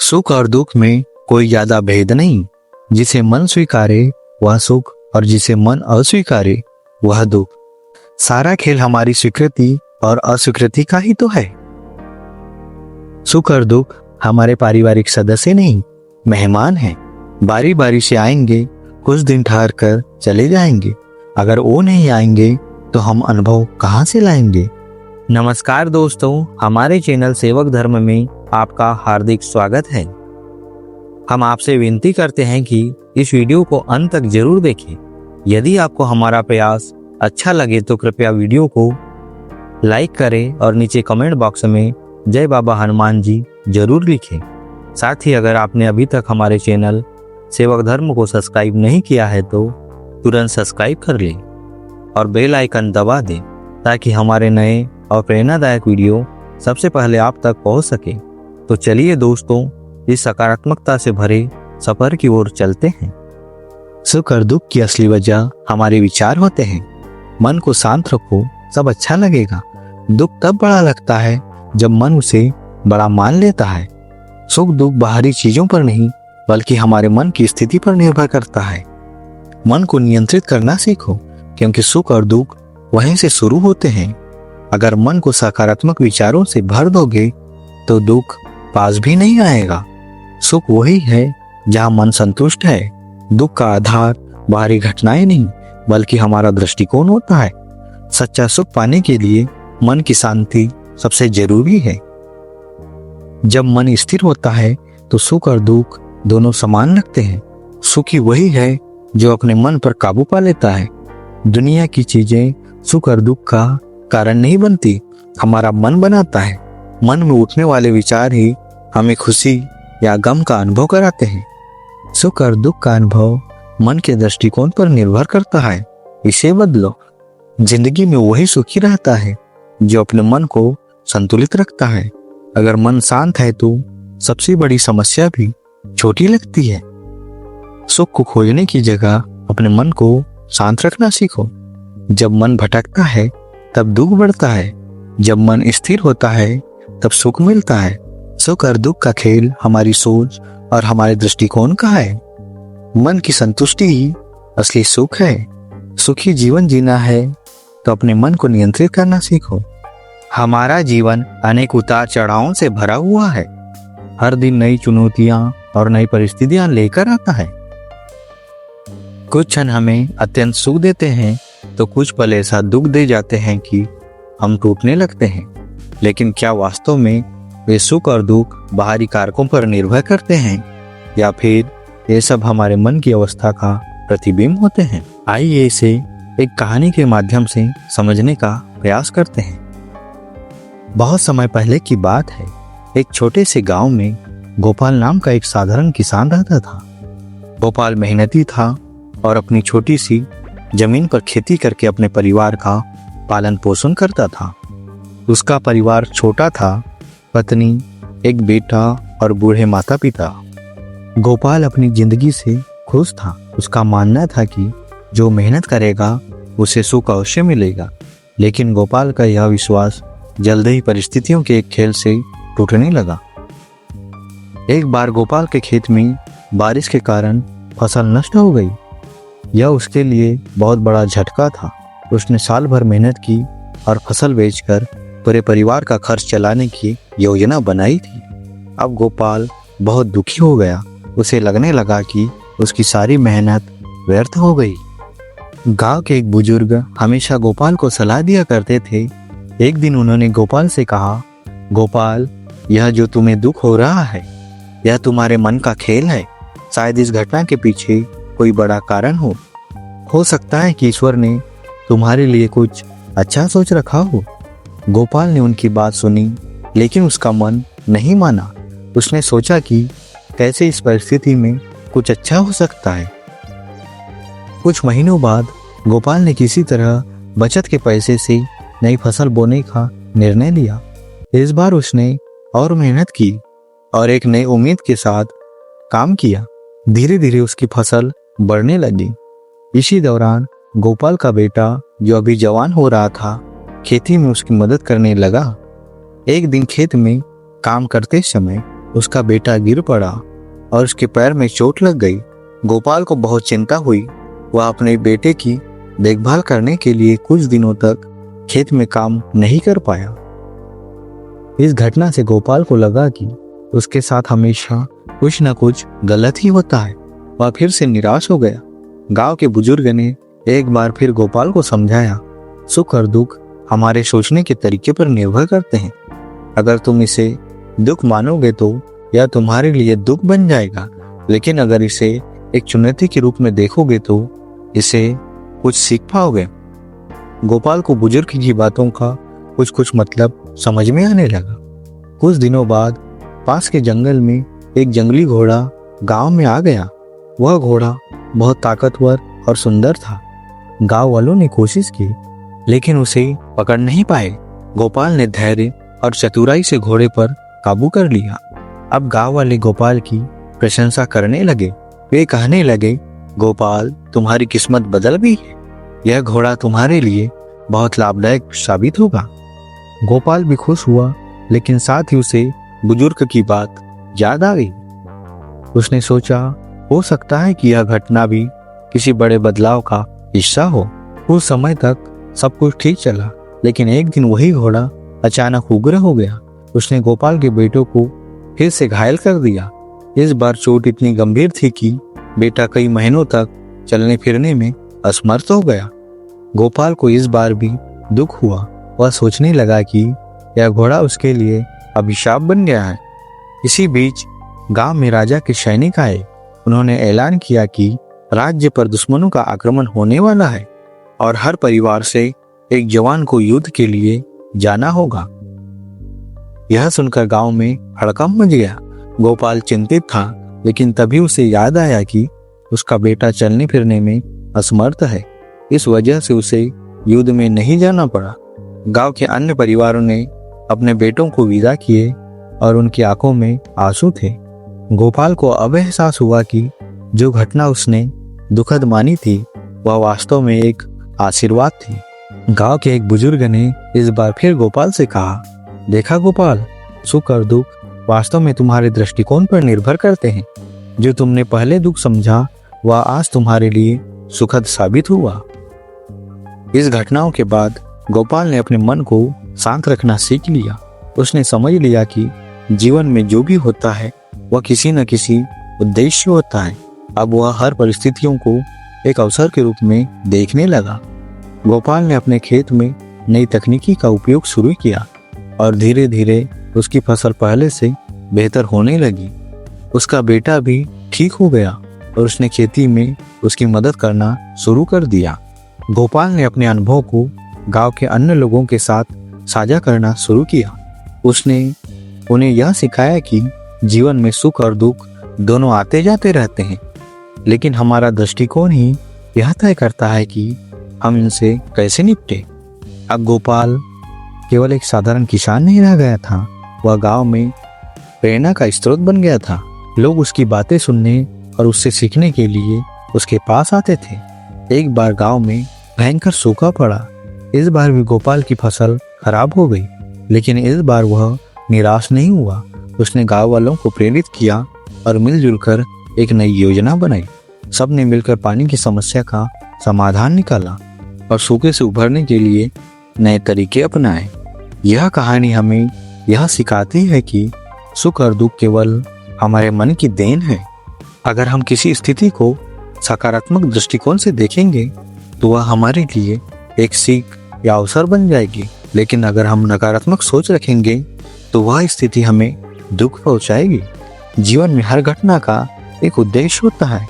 सुख और दुख में कोई ज्यादा भेद नहीं। जिसे मन स्वीकारे वह सुख और जिसे मन अस्वीकारे वह दुख। सारा खेल हमारी स्वीकृति और अस्वीकृति का ही तो है। सुख और दुख हमारे पारिवारिक सदस्य नहीं, मेहमान हैं। बारी बारी से आएंगे, कुछ दिन ठहर कर चले जाएंगे। अगर वो नहीं आएंगे तो हम अनुभव कहाँ से लाएंगे। नमस्कार दोस्तों, हमारे चैनल सेवक धर्म में आपका हार्दिक स्वागत है। हम आपसे विनती करते हैं कि इस वीडियो को अंत तक जरूर देखें। यदि आपको हमारा प्रयास अच्छा लगे तो कृपया वीडियो को लाइक करें और नीचे कमेंट बॉक्स में जय बाबा हनुमान जी जरूर लिखें। साथ ही अगर आपने अभी तक हमारे चैनल सेवक धर्म को सब्सक्राइब नहीं किया है तो तुरंत सब्सक्राइब कर लें और बेल आइकन दबा दें ताकि हमारे नए और प्रेरणादायक वीडियो सबसे पहले आप तक पहुंच सके। तो चलिए दोस्तों, इस सकारात्मकता से भरे सफर की ओर चलते हैं। सुख और दुख की असली वजह हमारे विचार होते हैं। मन को शांत रखो, सब अच्छा लगेगा। दुख तब बड़ा लगता है जब मन उसे बड़ा मान लेता है। सुख दुख बाहरी चीजों पर नहीं बल्कि हमारे मन की स्थिति पर निर्भर करता है। मन को नियंत्रित करना सीखो, क्योंकि सुख और दुख वहीं से शुरू होते हैं। अगर मन को सकारात्मक विचारों से भर दोगे तो दुख पास भी नहीं आएगा। सुख वही है जहां मन संतुष्ट है। दुख का आधार बाहरी घटनाएं नहीं बल्कि हमारा दृष्टिकोण होता है। सच्चा सुख पाने के लिए मन की शांति सबसे जरूरी है। जब मन स्थिर होता है तो सुख और दुख दोनों समान लगते हैं। सुखी वही है जो अपने मन पर काबू पा लेता है। दुनिया की चीजें सुख और दुख का कारण नहीं बनती, हमारा मन बनाता है। मन में उठने वाले विचार ही हमें खुशी या गम का अनुभव कराते हैं। सुख और दुख का अनुभव मन के दृष्टिकोण पर निर्भर करता है। इसे बदलो। जिंदगी में वही सुखी रहता है जो अपने मन को संतुलित रखता है। अगर मन शांत है तो सबसे बड़ी समस्या भी छोटी लगती है। सुख को खोजने की जगह अपने मन को शांत रखना सीखो। जब मन भटकता है तब दुख बढ़ता है, जब मन स्थिर होता है तब सुख मिलता है। सुख और दुख का खेल हमारी सोच और हमारे दृष्टिकोण का है। मन की संतुष्टि ही असली सुख है। सुखी जीवन जीना है तो अपने मन को नियंत्रित करना सीखो। हमारा जीवन अनेक उतार चढ़ावों से भरा हुआ है। हर दिन नई चुनौतियां और नई परिस्थितियां लेकर आता है। कुछ क्षण हमें अत्यंत सुख देते हैं तो कुछ पल ऐसा दुख दे जाते हैं कि हम टूटने लगते हैं। लेकिन क्या वास्तव में वे सुख और दुख बाहरी कारकों पर निर्भर करते हैं या फिर ये सब हमारे मन की अवस्था का प्रतिबिंब होते हैं? आइए इसे एक कहानी के माध्यम से समझने का प्रयास करते हैं। बहुत समय पहले की बात है। एक छोटे से गांव में गोपाल नाम का एक साधारण किसान रहता था। गोपाल मेहनती था और अपनी छोटी सी जमीन पर खेती करके अपने परिवार का पालन पोषण करता था। उसका परिवार छोटा था, पत्नी, एक बेटा और बूढ़े माता पिता। गोपाल अपनी जिंदगी से खुश था। उसका मानना था कि जो मेहनत करेगा उसे सुख अवश्य मिलेगा। लेकिन गोपाल का यह विश्वास जल्द ही परिस्थितियों के एक खेल से टूटने लगा। एक बार गोपाल के खेत में बारिश के कारण फसल नष्ट हो गई। यह उसके लिए बहुत बड़ा झटका था। उसने साल भर मेहनत की और फसल बेचकर पूरे परिवार का खर्च चलाने की योजना बनाई थी। अब गोपाल बहुत दुखी हो गया। उसे लगने लगा कि उसकी सारी मेहनत व्यर्थ हो गई। गांव के एक बुजुर्ग हमेशा गोपाल को सलाह दिया करते थे। एक दिन उन्होंने गोपाल से कहा, गोपाल, यह जो तुम्हें दुख हो रहा है यह तुम्हारे मन का खेल है। शायद इस घटना के पीछे कोई बड़ा कारण हो सकता है कि ईश्वर ने तुम्हारे लिए कुछ अच्छा सोच रखा हो। गोपाल ने उनकी बात सुनी लेकिन उसका मन नहीं माना। उसने सोचा कि कैसे इस परिस्थिति में कुछ अच्छा हो सकता है। कुछ महीनों बाद गोपाल ने किसी तरह बचत के पैसे से नई फसल बोने का निर्णय लिया। इस बार उसने और मेहनत की और एक नई उम्मीद के साथ काम किया। धीरे धीरे उसकी फसल बढ़ने लगी। इसी दौरान गोपाल का बेटा, जो अभी जवान हो रहा था, खेती में उसकी मदद करने लगा। एक दिन खेत में काम करते समय उसका बेटा गिर पड़ा और उसके पैर में चोट लग गई। गोपाल को बहुत चिंता हुई। वह अपने बेटे की देखभाल करने के लिए कुछ दिनों तक खेत में काम नहीं कर पाया। इस घटना से गोपाल को लगा कि उसके साथ हमेशा कुछ न कुछ गलत ही होता है। वह फिर से निराश हो गया। गांव के बुजुर्ग ने एक बार फिर गोपाल को समझाया, सुख और दुख हमारे सोचने के तरीके पर निर्भर करते हैं। अगर तुम इसे दुख मानोगे तो यह तुम्हारे लिए दुख बन जाएगा, लेकिन अगर इसे एक चुनौती के रूप में देखोगे तो इसे कुछ सीख पाओगे। गोपाल को बुजुर्ग की बातों का कुछ कुछ मतलब समझ में आने लगा। कुछ दिनों बाद पास के जंगल में एक जंगली घोड़ा गांव में आ गया। वह घोड़ा बहुत ताकतवर और सुंदर था। गांव वालों ने कोशिश की, लेकिन उसे पकड़ नहीं पाए। गोपाल ने धैर्य और चतुराई से घोड़े पर काबू कर लिया। अब गांव वाले गोपाल की प्रशंसा करने लगे। वे कहने लगे, गोपाल, तुम्हारी किस्मत बदल गई है। यह घोड़ा तुम्हारे लिए बहुत लाभदायक साबित होगा। गोपाल भी खुश हुआ, लेकिन साथ ही उसे बुजुर्ग की बात याद आ गई। उसने सोचा, हो सकता है कि यह घटना भी किसी बड़े बदलाव का हिस्सा हो। कुछ समय तक सब कुछ ठीक चला, लेकिन एक दिन वही घोड़ा अचानक उग्र हो गया। उसने गोपाल के बेटों को फिर से घायल कर दिया। इस बार चोट इतनी गंभीर थी कि बेटा कई महीनों तक चलने फिरने में असमर्थ हो गया। गोपाल को इस बार भी दुख हुआ। वह सोचने लगा कि यह घोड़ा उसके लिए अभिशाप बन गया है। इसी बीच गांव में राजा के सैनिक आए। उन्होंने ऐलान किया कि राज्य पर दुश्मनों का आक्रमण होने वाला है और हर परिवार से एक जवान को युद्ध के लिए जाना होगा। यह सुनकर गांव में हड़कंप मच गया। गोपाल चिंतित था, लेकिन तभी उसे याद आया कि उसका बेटा चलने फिरने में असमर्थ है। इस वजह से उसे युद्ध में नहीं जाना पड़ा। गांव के अन्य परिवारों ने अपने बेटों को विदा किए और उनकी आंखों में आंसू थे। गोपाल को अब एहसास हुआ कि जो घटना उसने दुखद मानी थी, वह वास्तव में एक आशीर्वाद थी। गांव के एक बुजुर्ग ने इस बार फिर गोपाल से कहा, देखा गोपाल, सुख और दुख वास्तव में तुम्हारे दृष्टिकोण पर निर्भर करते हैं। जो तुमने पहले दुख समझा, वह आज तुम्हारे लिए सुखद साबित हुआ। इस घटनाओं के बाद गोपाल ने अपने मन को शांत रखना सीख लिया। उसने समझ लिया कि जीवन में जो भी होता है वह किसी न किसी उद्देश्य होता है। अब वह हर परिस्थितियों को एक अवसर के रूप में देखने लगा। गोपाल ने अपने खेत में नई तकनीकी का उपयोग शुरू किया और धीरे धीरे उसकी फसल पहले से बेहतर होने लगी। उसका बेटा भी ठीक हो गया और उसने खेती में उसकी मदद करना शुरू कर दिया। गोपाल ने अपने अनुभव को गांव के अन्य लोगों के साथ साझा करना शुरू किया। उसने उन्हें यह सिखाया कि जीवन में सुख और दुख दोनों आते जाते रहते हैं, लेकिन हमारा दृष्टिकोण ही यह तय करता है कि हम इनसे कैसे निपटे। अब गोपाल केवल एक साधारण किसान नहीं रह गया था, वह गांव में प्रेरणा का स्रोत बन गया था। लोग उसकी बातें सुनने और उससे सीखने के लिए उसके पास आते थे। एक बार गांव में भयंकर सूखा पड़ा। इस बार भी गोपाल की फसल खराब हो गई, लेकिन इस बार वह निराश नहीं हुआ। उसने गांव वालों को प्रेरित किया और मिलजुल कर एक नई योजना बनाई। सबने मिलकर पानी की समस्या का समाधान निकाला और सूखे से उभरने के लिए नए तरीके अपनाए। यह कहानी हमें यह सिखाती है कि सुख और दुख केवल हमारे मन की देन है। अगर हम किसी स्थिति को सकारात्मक दृष्टिकोण से देखेंगे तो वह हमारे लिए एक सीख या अवसर बन जाएगी, लेकिन अगर हम नकारात्मक सोच रखेंगे तो वह स्थिति हमें दुख पहुंचाएगी। जीवन में हर घटना का एक उद्देश्य होता है,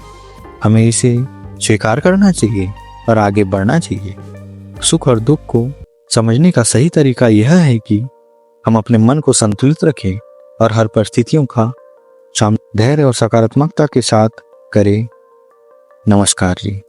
हमें इसे स्वीकार करना चाहिए और आगे बढ़ना चाहिए। सुख और दुख को समझने का सही तरीका यह है कि हम अपने मन को संतुलित रखें और हर परिस्थितियों का सामना धैर्य और सकारात्मकता के साथ करें। नमस्कार जी।